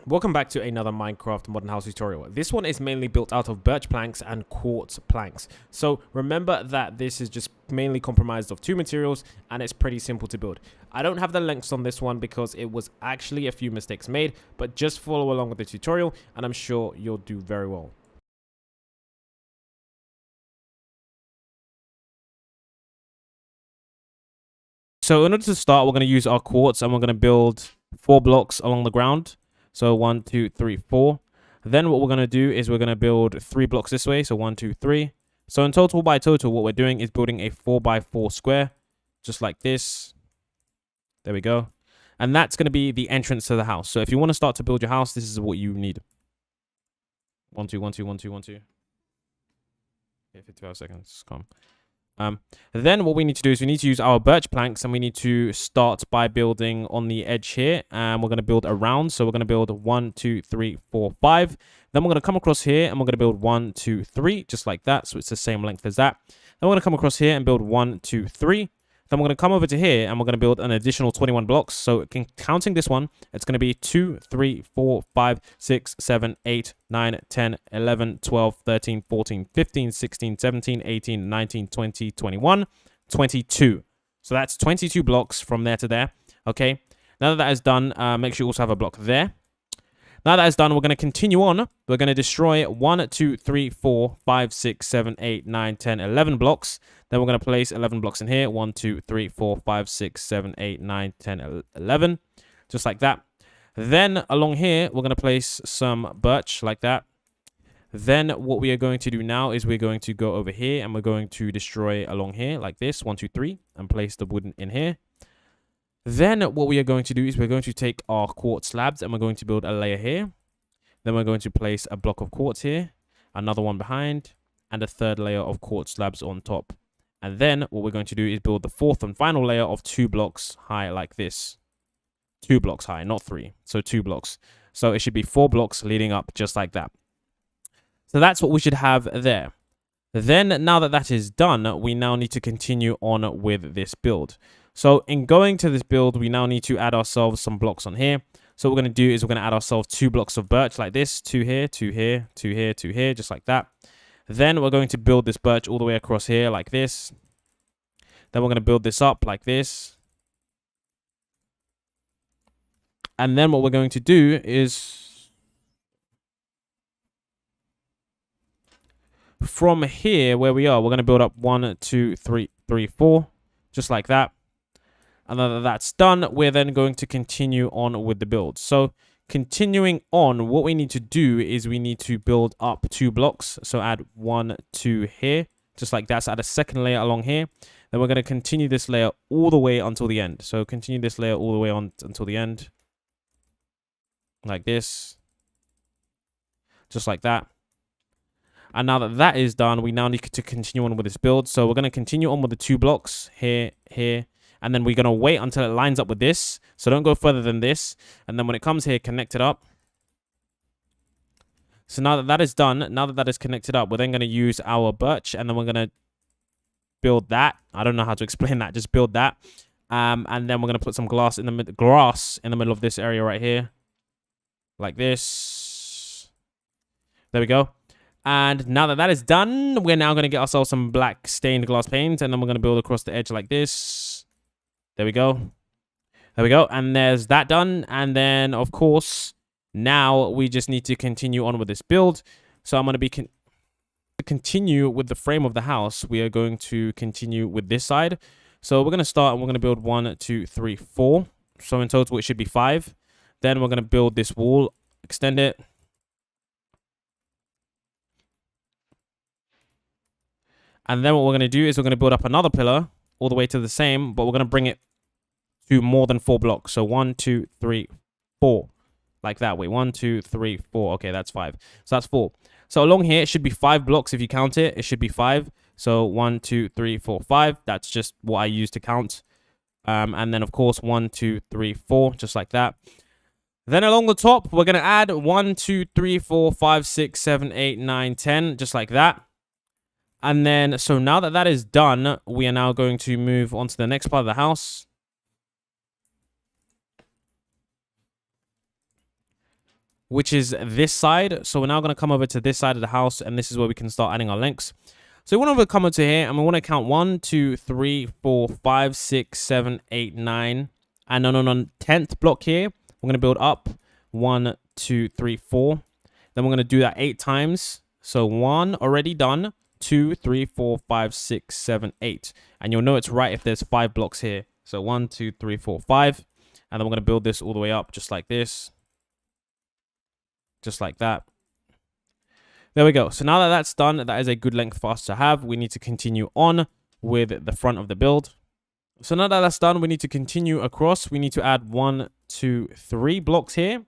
Welcome back to another Minecraft Modern House tutorial. This one is mainly built out of birch planks and quartz planks. So remember that this is just mainly comprised of two materials and it's pretty simple to build. I don't have the lengths on this one because it was actually a few mistakes made, but just follow along with the tutorial and I'm sure you'll do very well. So in order to start, we're going to use our quartz and we're going to build 4 blocks along the ground. So 1, 2, 3, 4. Then what we're going to do is we're going to build 3 blocks this way. So 1, 2, 3. So in total, by total, what we're doing is building a 4x4 square, just like this. There we go. And that's going to be the entrance to the house. So if you want to start to build your house, this is what you need. 1, 2, 1, 2, 1, 2, 1, 2. Okay, 55 seconds. Come. Then what we need to do is we need to use our birch planks and we need to start by building on the edge here, and we're going to build around. So we're going to build 1, 2, 3, 4, 5. Then we're going to come across here and we're going to build 1, 2, 3, just like that. So it's the same length as that. Then we're going to come across here and build 1, 2, 3. Then we're going to come over to here and we're going to build an additional 21 blocks. So counting this one, it's going to be 2, 3, 4, 5, 6, 7, 8, 9, 10, 11, 12, 13, 14, 15, 16, 17, 18, 19, 20, 21, 22. So that's 22 blocks from there to there. Okay. Now that that is done, make sure you also have a block there. Now that is done, we're going to continue on. We're going to destroy 1, 2, 3, 4, 5, 6, 7, 8, 9, 10, 11 blocks. Then we're going to place 11 blocks in here. 1, 2, 3, 4, 5, 6, 7, 8, 9, 10, 11. Just like that. Then along here, we're going to place some birch like that. Then what we are going to do now is we're going to go over here and we're going to destroy along here like this. 1, 2, 3. And place the wooden in here. Then what we are going to do is we're going to take our quartz slabs and we're going to build a layer here. Then we're going to place a block of quartz here, another one behind, and a third layer of quartz slabs on top. And then what we're going to do is build the fourth and final layer of 2 blocks high like this. 2 blocks high, not 3. So 2 blocks. So it should be 4 blocks leading up just like that. So that's what we should have there. Then now that that is done, we now need to continue on with this build. So in going to this build, we now need to add ourselves some blocks on here. So what we're going to do is we're going to add ourselves 2 blocks of birch like this. 2 here, 2 here, 2 here, 2 here, just like that. Then we're going to build this birch all the way across here like this. Then we're going to build this up like this. And then what we're going to do is from here where we are, we're going to build up 1, 2, 3, 3, 4, just like that. And now that that's done, we're then going to continue on with the build. So continuing on, what we need to do is we need to build up 2 blocks. So add 1, 2 here, just like that. So add a second layer along here. Then we're going to continue this layer all the way until the end. So continue this layer all the way on until the end. Like this. Just like that. And now that that is done, we now need to continue on with this build. So we're going to continue on with the 2 blocks here, here. And then we're going to wait until it lines up with this. So don't go further than this. And then when it comes here, connect it up. So now that that is done, now that that is connected up, we're then going to use our birch. And then we're going to build that. I don't know how to explain that. Just build that. And then we're going to put some grass in the middle of this area right here. Like this. There we go. And now that that is done, we're now going to get ourselves some black stained glass paint. And then we're going to build across the edge like this. There we go. There we go. And there's that done. And then, of course, now we just need to continue on with this build. So I'm going to be continue with the frame of the house. We are going to continue with this side. So we're going to start and we're going to build 1, 2, 3, 4. So in total, it should be 5. Then we're going to build this wall, extend it. And then what we're going to do is we're going to build up another pillar all the way to the same, but we're going to bring it to more than 4 blocks. So 1, 2, 3, 4. Like that. Wait, 1, 2, 3, 4. Okay, that's 5. So that's 4. So along here, it should be 5 blocks if you count it. It should be 5. So 1, 2, 3, 4, 5. That's just what I use to count. And then, of course, 1, 2, 3, 4. Just like that. Then along the top, we're going to add 1, 2, 3, 4, 5, 6, 7, 8, 9, 10. Just like that. And then, so now that that is done, we are now going to move on to the next part of the house. which is this side. So we're now going to come over to this side of the house, and this is where we can start adding our links. So we want to come over to here, and we want to count 1, 2, 3, 4, 5, 6, 7, 8, 9. And on 10th block here, we're going to build up 1, 2, 3, 4. Then we're going to do that 8 times. So 1 already done, 2, 3, 4, 5, 6, 7, 8. And you'll know it's right if there's 5 blocks here. So 1, 2, 3, 4, 5. And then we're going to build this all the way up just like this. Just like that. There we go. So now that that's done, that is a good length for us to have. We need to continue on with the front of the build. So now that that's done, we need to continue across. We need to add 1, 2, 3 blocks here.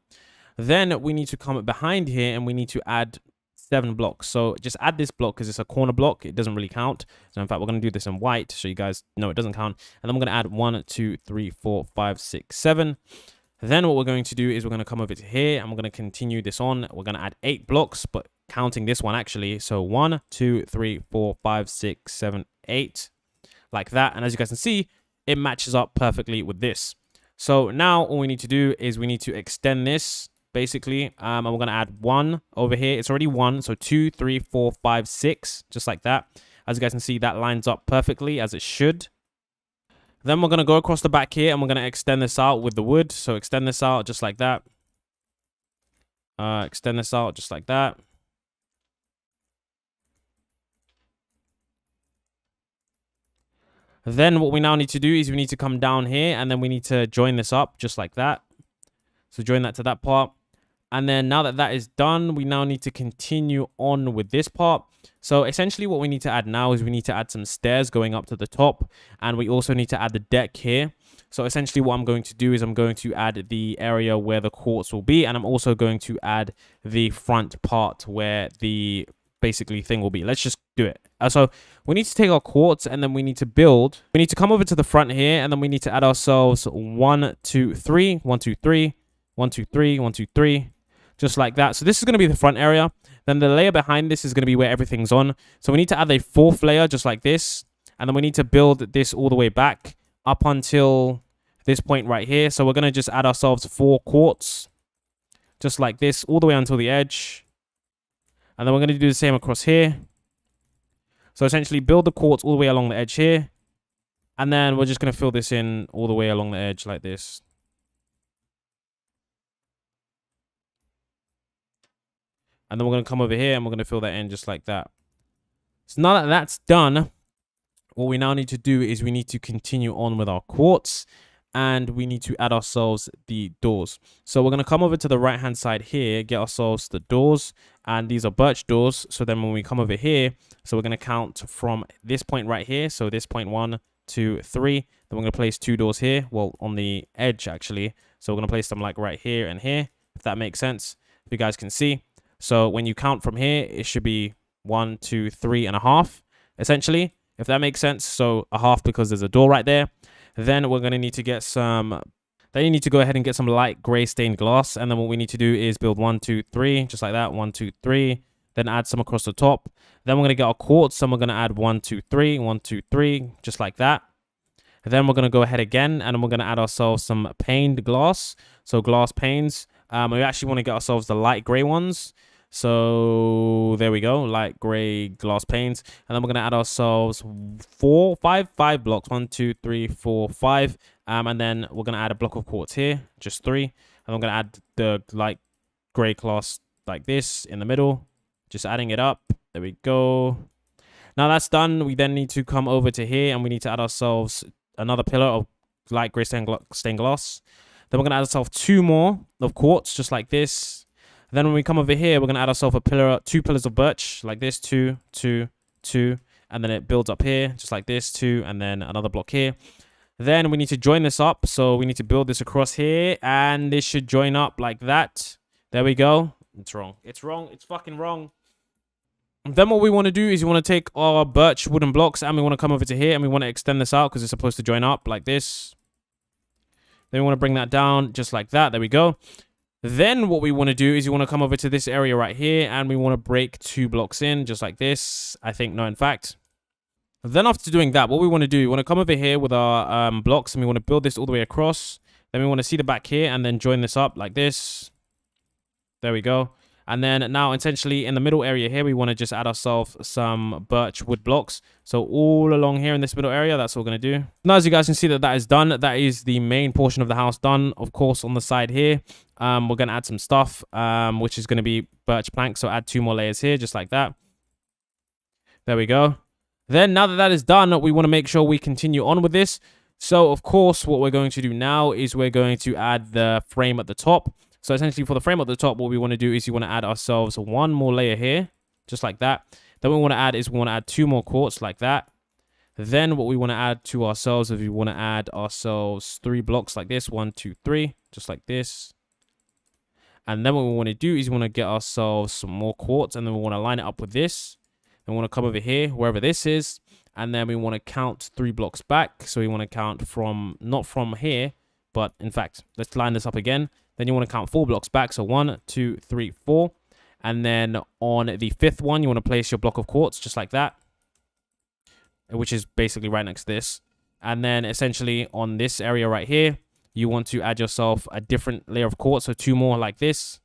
Then we need to come behind here and we need to add 7 blocks. So just add this block because it's a corner block. It doesn't really count. So in fact, we're going to do this in white so you guys know it doesn't count. And then we're going to add 1, 2, 3, 4, 5, 6, 7. Then what we're going to do is we're going to come over to here and we're going to continue this on. We're going to add 8 blocks, but counting this one actually. So 1, 2, 3, 4, 5, 6, 7, 8. Like that. And as you guys can see, it matches up perfectly with this. So now all we need to do is we need to extend this basically. And we're going to add 1 over here. It's already 1. So 2, 3, 4, 5, 6. Just like that. As you guys can see, that lines up perfectly as it should. Then we're going to go across the back here and we're going to extend this out with the wood. So extend this out just like that. Extend this out just like that. Then what we now need to do is we need to come down here and then we need to join this up just like that. So join that to that part. And then now that that is done, we now need to continue on with this part. So essentially what we need to add now is we need to add some stairs going up to the top. And we also need to add the deck here. So essentially what I'm going to do is I'm going to add the area where the quartz will be. And I'm also going to add the front part where the basically thing will be. Let's just do it. So we need to take our quartz and then we need to build. We need to come over to the front here and then we need to add ourselves 1, 2, 3, 1, 2, 3, 1, 2, 3, 1, 2, 3. Just like that. So this is going to be the front area. Then the layer behind this is going to be where everything's on. So we need to add a 4th layer just like this. And then we need to build this all the way back up until this point right here. So we're going to just add ourselves 4 quartz. Just like this all the way until the edge. And then we're going to do the same across here. So essentially build the quartz all the way along the edge here. And then we're just going to fill this in all the way along the edge like this. And then we're going to come over here and we're going to fill that in just like that. So now that that's done, what we now need to do is we need to continue on with our quartz. And we need to add ourselves the doors. So we're going to come over to the right hand side here, get ourselves the doors. And these are birch doors. So then when we come over here, so we're going to count from this point right here. So this point 1, 2, 3. Then we're going to place 2 doors here. Well, on the edge actually. So we're going to place them like right here and here. If that makes sense. If you guys can see. So when you count from here, it should be 1, 2, 3 and a half, essentially, if that makes sense. So a half because there's a door right there. Then we're going to need to get some, then you need to go ahead and get some light gray stained glass. And then what we need to do is build 1, 2, 3, just like that. 1, 2, 3. Then add some across the top. Then we're going to get our quartz and we're going to add 1, 2, 3, 1, 2, 3, just like that. Then we're going to go ahead again and we're going to add ourselves some paned glass. So glass panes. We actually want to get ourselves the light gray ones. So there we go, light gray glass panes. And then we're going to add ourselves 5 blocks. 1, 2, 3, 4, 5. And then we're going to add a block of quartz here, just 3. And I'm going to add the light gray glass like this in the middle, just adding it up. There we go. Now that's done. We then need to come over to here and we need to add ourselves another pillar of light gray stained glass. Then we're going to add ourselves 2 more of quartz, just like this. Then when we come over here, we're going to add ourselves a pillar, 2 pillars of birch, like this, 2, 2, 2. And then it builds up here, just like this, 2, and then another block here. Then we need to join this up. So we need to build this across here, and this should join up like that. There we go. It's wrong. It's wrong. It's fucking wrong. Then what we want to do is we want to take our birch wooden blocks, and we want to come over to here, and we want to extend this out because it's supposed to join up like this. Then we want to bring that down just like that. There we go. Then what we want to do is we want to come over to this area right here and we want to break 2 blocks in just like this. I think, no, in fact. Then after doing that, what we want to do, we want to come over here with our blocks and we want to build this all the way across. Then we want to see the back here and then join this up like this. There we go. And then now essentially in the middle area here, we want to just add ourselves some birch wood blocks. So all along here in this middle area, that's what we're going to do. Now, as you guys can see that is done. That is the main portion of the house done. Of course, on the side here, we're going to add some stuff, which is going to be birch planks. So add 2 more layers here, just like that. There we go. Then now that is done, we want to make sure we continue on with this. So of course, what we're going to do now is we're going to add the frame at the top. So essentially for the frame at the top, what we want to do is you want to add ourselves 1 more layer here, just like that. Then what we want to add is we want to add 2 more quartz like that. Then what we want to add to ourselves is we want to add ourselves 3 blocks like this, 1, 2, 3, just like this. And then what we want to do is we want to get ourselves some more quartz, and then we want to line it up with this. Then we want to come over here, wherever this is, and then we want to count 3 blocks back. So we want to count from, not from here, but in fact, let's line this up again. Then you want to count 4 blocks back. So 1, 2, 3, 4. And then on the 5th one, you want to place your block of quartz just like that, which is basically right next to this. And then essentially on this area right here, you want to add yourself a different layer of quartz. So 2 more like this.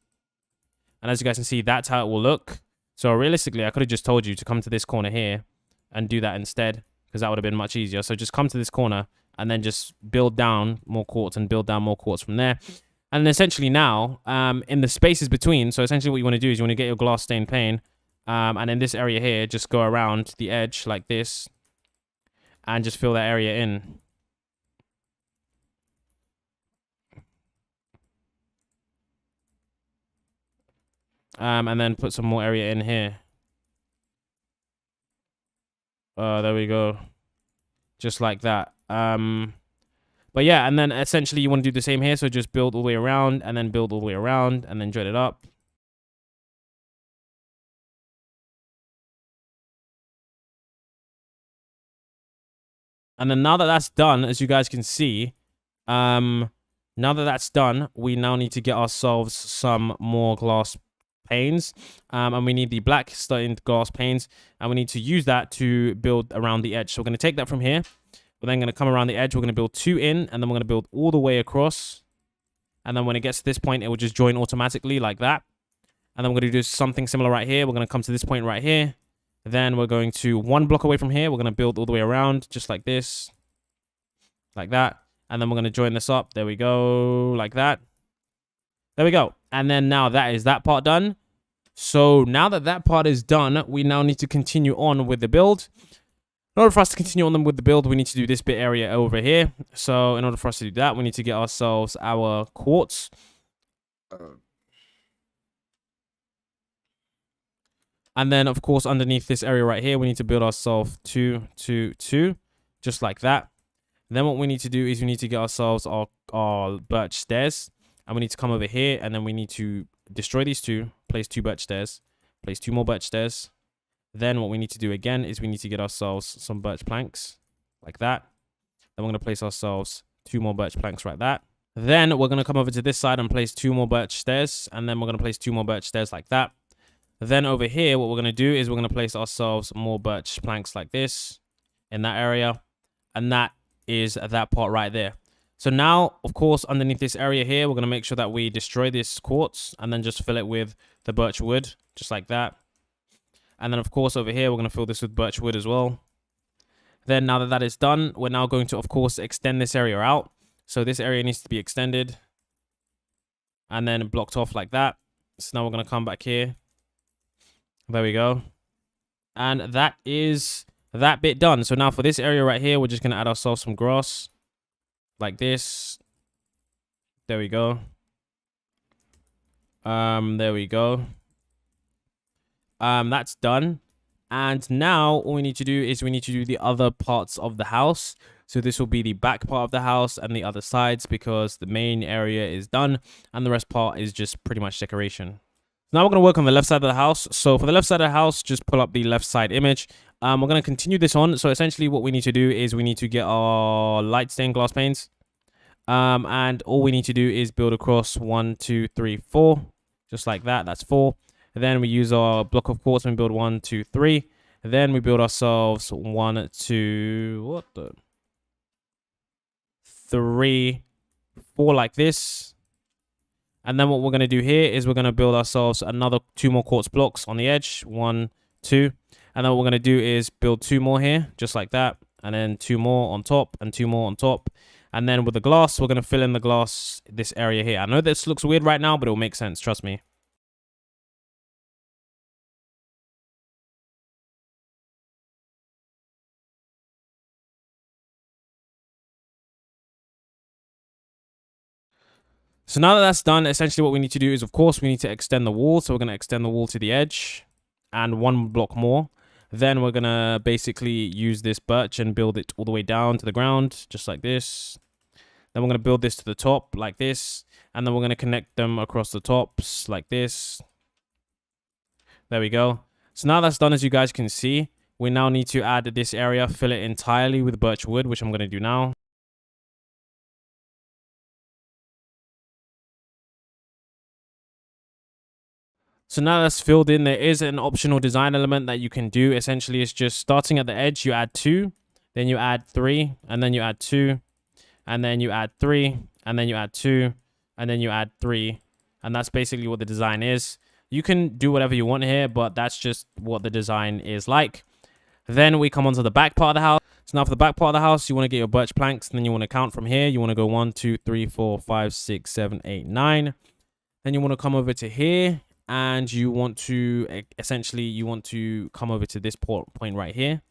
And as you guys can see, that's how it will look. So realistically, I could have just told you to come to this corner here and do that instead, because that would have been much easier. So just come to this corner and then just build down more quartz and build down more quartz from there. And essentially now, in the spaces between, so essentially what you want to do is you want to get your glass stained pane, and in this area here, just go around the edge like this, and just fill that area in. And then put some more area in here. There we go. Just like that. But yeah, and then essentially you want to do the same here. So just build all the way around and then build all the way around and then join it up. And then now that that's done, as you guys can see, now that that's done, we now need to get ourselves some more glass panes. And we need the black stained glass panes. And we need to use that to build around the edge. So we're going to take that from here. We're then going to come around the edge. We're going to build 2 in, and then we're going to build all the way across. And then when it gets to this point, it will just join automatically like that. And then we're going to do something similar right here. We're going to come to this point right here. Then we're going to 1 block away from here. We're going to build all the way around just like this. Like that. And then we're going to join this up. There we go. Like that. There we go. And then now that is that part done. So now that that part is done, we now need to continue on with the build. In order for us to continue on with the build, we need to do this bit area over here. So in order for us to do that, we need to get ourselves our quartz. And then, of course, underneath this area right here, we need to build ourselves 2, 2, 2, just like that. Then what we need to do is we need to get ourselves our birch stairs. And we need to come over here, and then we need to destroy these 2, place 2 birch stairs, place 2 more birch stairs. Then what we need to do again is we need to get ourselves some birch planks, like that. Then we're going to place ourselves 2 more birch planks like that. Then we're going to come over to this side and place 2 more birch stairs. And then we're going to place 2 more birch stairs like that. Then over here, what we're going to do is we're going to place ourselves more birch planks like this in that area. And that is that part right there. So now, of course, underneath this area here, we're going to make sure that we destroy this quartz and then just fill it with the birch wood, just like that. And then, of course, over here, we're going to fill this with birch wood as well. Then now that that is done, we're now going to, of course, extend this area out. So this area needs to be extended and then blocked off like that. So now we're going to come back here. There we go. And that is that bit done. So now for this area right here, we're just going to add ourselves some grass like this. There we go. There we go. That's done. And now all we need to do is we need to do the other parts of the house. So this will be the back part of the house and the other sides, because the main area is done and the rest part is just pretty much decoration. Now we're going to work on the left side of the house. So for the left side of the house, just pull up the left side image. We're going to continue this on. So essentially what we need to do is we need to get our light stained glass panes. And all we need to do is build across 1, 2, 3, 4, just like that. That's 4. And then we use our block of quartz and build 1, 2, 3. And then we build ourselves 1, 2, 3, 4 like this. And then what we're going to do here is we're going to build ourselves another 2 more quartz blocks on the edge. 1, 2. And then what we're going to do is build 2 more here, just like that. And then 2 more on top and 2 more on top. And then with the glass, we're going to fill in the glass, this area here. I know this looks weird right now, but it'll make sense. Trust me. So now that that's done, essentially what we need to do is, of course, we need to extend the wall. So we're going to extend the wall to the edge and 1 block more. Then we're going to basically use this birch and build it all the way down to the ground, just like this. Then we're going to build this to the top like this. And then we're going to connect them across the tops like this. There we go. So now that's done, as you guys can see, we now need to add this area, fill it entirely with birch wood, which I'm going to do now. So now that's filled in, there is an optional design element that you can do. Essentially, it's just starting at the edge, you add 2, then you add 3, and then you add 2, and then you add 3, and then you add 2, and then you add 3. And that's basically what the design is. You can do whatever you want here, but that's just what the design is like. Then we come onto the back part of the house. So now for the back part of the house, you want to get your birch planks, and then you want to count from here. You want to go 1, 2, 3, 4, 5, 6, 7, 8, 9. Then you want to come over to here. And you want to, essentially, you want to come over to this point right here.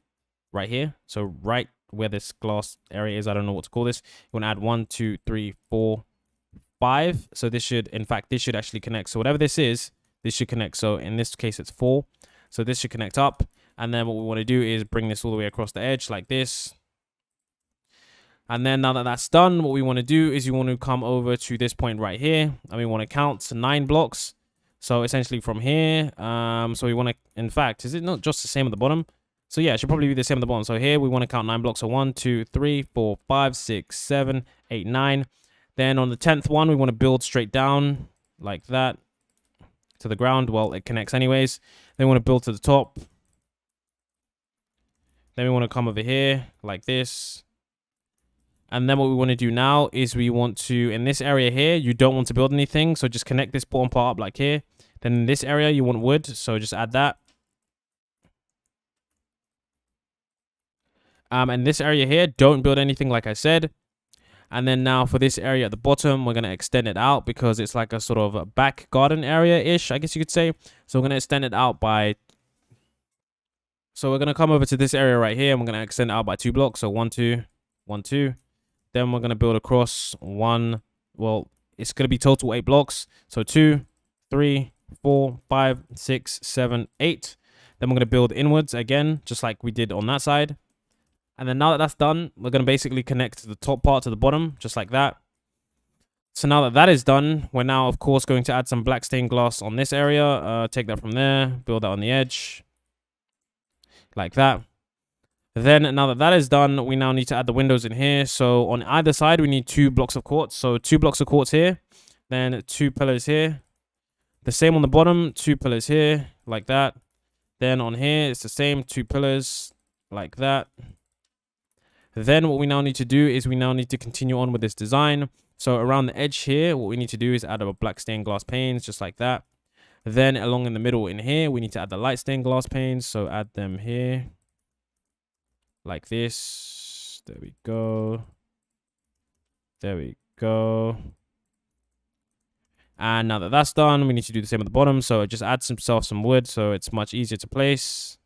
So right where this glass area is, I don't know what to call this. You want to add 1, 2, 3, 4, 5. So this should, in fact, this should actually connect. So whatever this is, this should connect. So in this case, it's 4. So this should connect up. And then what we want to do is bring this all the way across the edge like this. And then now that that's done, what we want to do is you want to come over to this point right here. And we want to count to 9 blocks. So essentially from here, so we want to, in fact, is it not just the same at the bottom? So yeah, it should probably be the same at the bottom. So here we want to count 9 blocks. So 1, 2, 3, 4, 5, 6, 7, 8, 9. Then on the 10th one, we want to build straight down like that to the ground. Well, it connects anyways. Then we want to build to the top. Then we want to come over here like this. And then what we want to do now is we want to, in this area here, you don't want to build anything. So just connect this bottom part up like here. Then in this area, you want wood. So just add that. And this area here, don't build anything like I said. And then now for this area at the bottom, we're going to extend it out because it's like a sort of a back garden area-ish, I guess you could say. So we're going to extend it out by... So we're going to come over to this area right here, and we're going to extend it out by 2 blocks. So 1, 2, 1, 2. Then we're going to build across 1. Well, it's going to be total 8 blocks. So 2, 3, 4, 5, 6, 7, 8. Then we're going to build inwards again, just like we did on that side. And then now that that's done, we're going to basically connect the top part to the bottom, just like that. So now that that is done, we're now, of course, going to add some black stained glass on this area. Take that from there, build that on the edge, like that. Then now that that is done, we now need to add the windows in here. So on either side, we need 2 blocks of quartz. So 2 blocks of quartz here, then 2 pillars here. The same on the bottom, 2 pillars here, like that. Then on here, it's the same, 2 pillars, like that. Then what we now need to do is we now need to continue on with this design. So around the edge here, what we need to do is add a black stained glass panes, just like that. Then along in the middle in here, we need to add the light stained glass panes. So add them here, like this. There we go. There we go. And now that that's done, we need to do the same at the bottom. So just add some wood so it's much easier to place.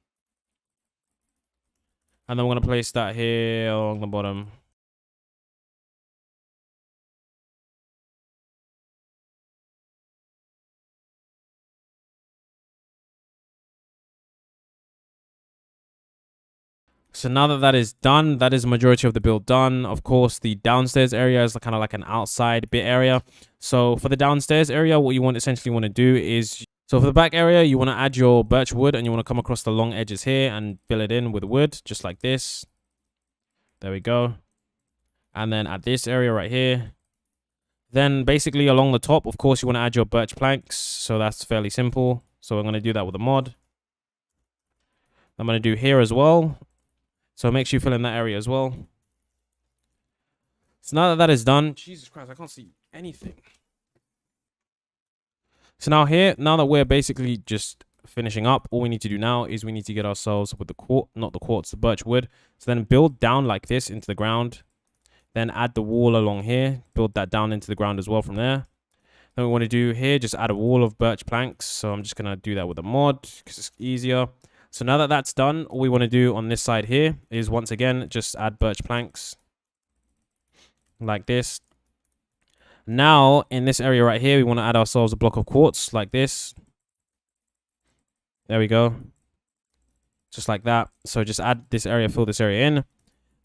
And then we're going to place that here along the bottom. So now that that is done, that is the majority of the build done. Of course, the downstairs area is kind of like an outside bit area. So for the downstairs area, what you essentially want to do is... So for the back area, you want to add your birch wood and you want to come across the long edges here and fill it in with wood, just like this. There we go. And then at this area right here. Then basically along the top, of course, you want to add your birch planks. So that's fairly simple. So I'm going to do that with a mod. I'm going to do here as well. So make sure you fill in that area as well. So now that that is done, Jesus Christ, I can't see anything. So now here, now that we're basically just finishing up, all we need to do now is we need to get ourselves with the quartz, not the quartz, the birch wood. So then build down like this into the ground. Then add the wall along here. Build that down into the ground as well from there. Then we want to do here, just add a wall of birch planks. So I'm just going to do that with a mod because it's easier. So now that that's done, all we want to do on this side here is once again, just add birch planks like this. Now in this area right here, we want to add ourselves a block of quartz like this. There we go. Just like that. So just add this area, fill this area in.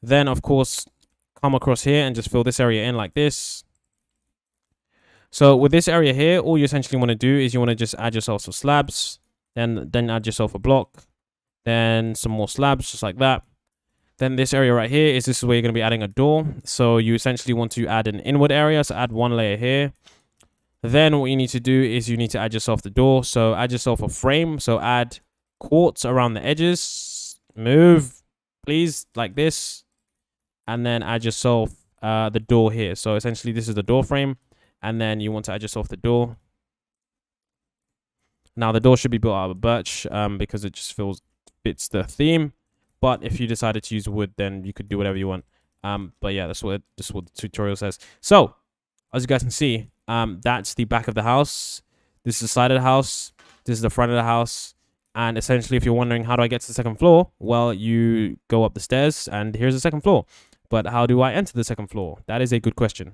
Then of course, come across here and just fill this area in like this. So with this area here, all you essentially want to do is you want to just add yourself some slabs. Then add yourself a block. Then some more slabs, just like that. Then this area right here is where you're going to be adding a door. So you essentially want to add an inward area. So add one layer here. Then what you need to do is you need to add yourself the door. So add yourself a frame. So add quartz around the edges. Move, please, like this. And then add yourself the door here. So essentially this is the door frame. And then you want to add yourself the door. Now the door should be built out of birch because it just fits the theme. But if you decided to use wood, then you could do whatever you want. But yeah, that's what the tutorial says. So as you guys can see, that's the back of the house. This is the side of the house. This is the front of the house. And essentially, if you're wondering how do I get to the second floor, well, you go up the stairs and here's the second floor. But how do I enter the second floor? That is a good question.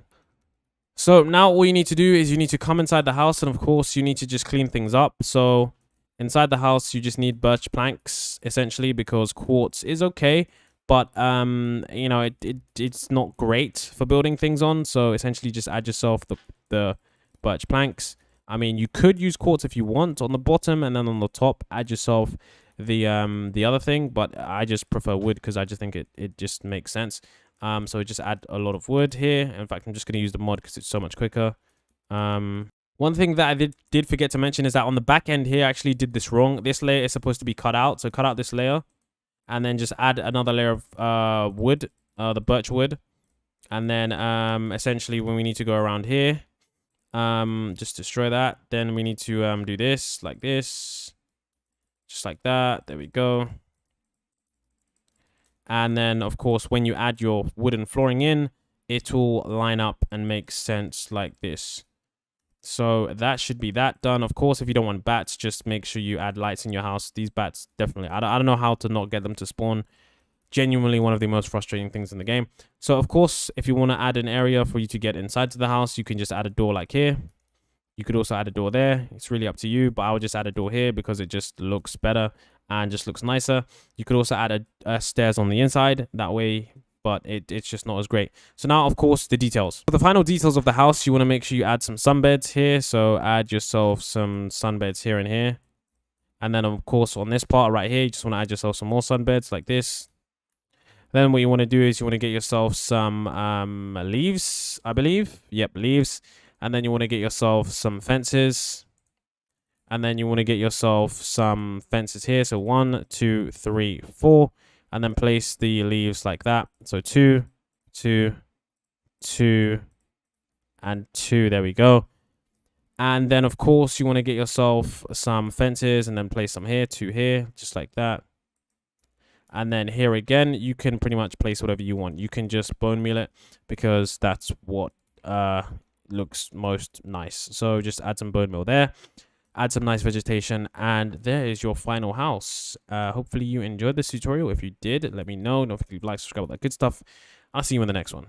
So now all you need to do is you need to come inside the house, and of course you need to just clean things up. So inside the house, you just need birch planks, essentially, because quartz is okay, but you know, it's not great for building things on. So essentially, just add yourself the birch planks. I mean, you could use quartz if you want on the bottom, and then on the top, add yourself the other thing. But I just prefer wood because I just think it just makes sense. So just add a lot of wood here. In fact, I'm just going to use the mod because it's so much quicker. One thing that I did forget to mention is that on the back end here, I actually did this wrong. This layer is supposed to be cut out. So cut out this layer and then just add another layer of wood, the birch wood. And then essentially when we need to go around here, just destroy that. Then we need to do this like this, just like that. There we go. And then, of course, when you add your wooden flooring in, it will line up and make sense like this. So that should be that done. Of course, if you don't want bats, just make sure you add lights in your house. These bats, definitely. I don't know how to not get them to spawn. Genuinely one of the most frustrating things in the game. So, of course, if you want to add an area for you to get inside to the house, you can just add a door like here. You could also add a door there. It's really up to you, but I would just add a door here because it just looks better and just looks nicer. You could also add a stairs on the inside that way, but it's just not as great. So now, of course, the details. For the final details of the house, you want to make sure you add some sunbeds here. So add yourself some sunbeds here and here. And then, of course, on this part right here, you just want to add yourself some more sunbeds like this. Then what you want to do is you want to get yourself some leaves, I believe. Yep, leaves. And then you want to get yourself some fences. And then you want to get yourself some fences here. So 1, 2, 3, 4. And then place the leaves like that. So 2, 2, 2, and 2. There we go. And then, of course, you want to get yourself some fences and then place some here, 2 here, just like that. And then here again, you can pretty much place whatever you want. You can just bone meal it because that's what looks most nice. So just add some bone meal there, add some nice vegetation, and there is your final house. Hopefully you enjoyed this tutorial. If you did, let me know. Don't forget to like, subscribe, all that good stuff. I'll see you in the next one.